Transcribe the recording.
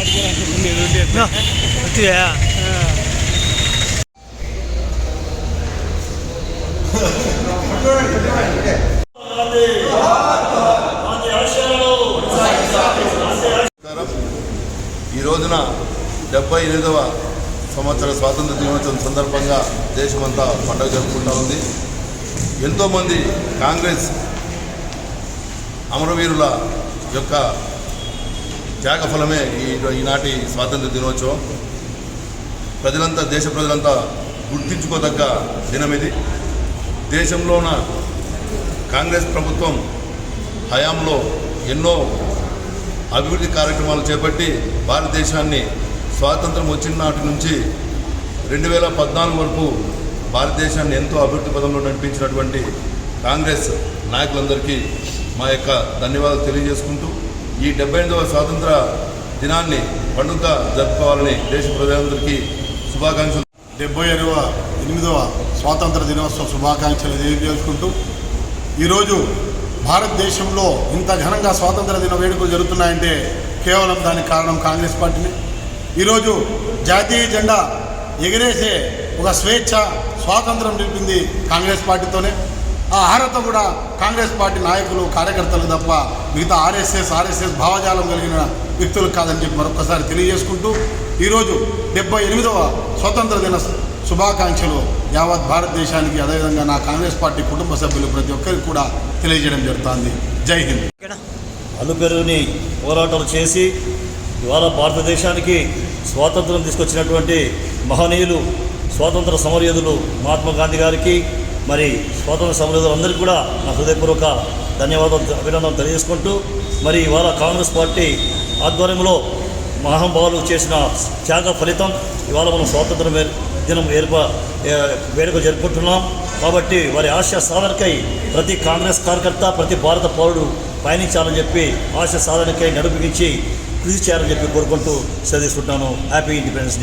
ఈ రోజున 78వ సంవత్సర స్వాతంత్ర దినోత్సవం సందర్భంగా దేశమంతా పండుగ జరుపుకుంటూ ఉంది. ఎంతోమంది కాంగ్రెస్ అమరవీరుల యొక్క త్యాగఫలమే ఈనాటి స్వాతంత్ర దినోత్సవం. దేశ ప్రజలంతా గుర్తించుకోదగ్గ దినం ఇది. దేశంలోన కాంగ్రెస్ ప్రభుత్వం హయాంలో ఎన్నో అభివృద్ధి కార్యక్రమాలు చేపట్టి భారతదేశాన్ని స్వాతంత్రం వచ్చిన నాటి నుంచి 2014 వరకు భారతదేశాన్ని ఎంతో అభివృద్ధి పదంలో నడిపించినటువంటి కాంగ్రెస్ నాయకులందరికీ మా యొక్క ధన్యవాదాలు తెలియజేసుకుంటూ ఈ 78వ స్వాతంత్ర దినాన్ని పండుగగా జరుపుకోవాలని దేశ ప్రజలందరికీ శుభాకాంక్షలు. 78వ స్వాతంత్ర దినోత్సవ శుభాకాంక్షలు తెలియజేసుకుంటూ ఈరోజు భారతదేశంలో ఇంత ఘనంగా స్వాతంత్ర దిన వేడుకలు జరుగుతున్నాయంటే కేవలం దానికి కారణం కాంగ్రెస్ పార్టీని. ఈరోజు జాతీయ జెండా ఎగిరేసే ఒక స్వేచ్ఛ స్వాతంత్రం నిలిపింది కాంగ్రెస్ పార్టీతోనే. ఆ అర్హత కూడా కాంగ్రెస్ పార్టీ నాయకులు కార్యకర్తలు తప్ప మిగతా ఆర్ఎస్ఎస్ భావజాలం కలిగిన వ్యక్తులు కాదని చెప్పి మరొకసారి తెలియజేసుకుంటూ ఈరోజు 78వ స్వాతంత్ర దిన శుభాకాంక్షలు యావత్ భారతదేశానికి, అదేవిధంగా నా కాంగ్రెస్ పార్టీ కుటుంబ సభ్యులు ప్రతి ఒక్కరికి కూడా తెలియజేయడం జరుగుతుంది. జై హింద్. అలుపెరుని పోరాటాలు చేసి ఇవాళ భారతదేశానికి స్వాతంత్రం తీసుకొచ్చినటువంటి మహనీయులు స్వాతంత్ర సమరయోధులు మహాత్మా గాంధీ గారికి, మరి స్వాతంత్ర సమరయోధులందరికీ కూడా నా హృదయపూర్వక ధన్యవాదాలు అభినందనలు తెలియజేసుకుంటూ, మరి ఇవాళ కాంగ్రెస్ పార్టీ ఆధ్వర్యంలో మహానుభావులు చేసిన త్యాగ ఫలితం ఇవాళ మనం స్వాతంత్ర దినం వేడుక జరుపుకుంటున్నాం. కాబట్టి వారి ఆశయ సాధనకై ప్రతి కాంగ్రెస్ కార్యకర్త, ప్రతి భారత పౌరుడు పయనించాలని చెప్పి ఆశయ సాధనకై నడుపుగించి కృషి చేయాలని చెప్పి కోరుకుంటూ సెలవు తీసుకుంటాను. Happy independence day.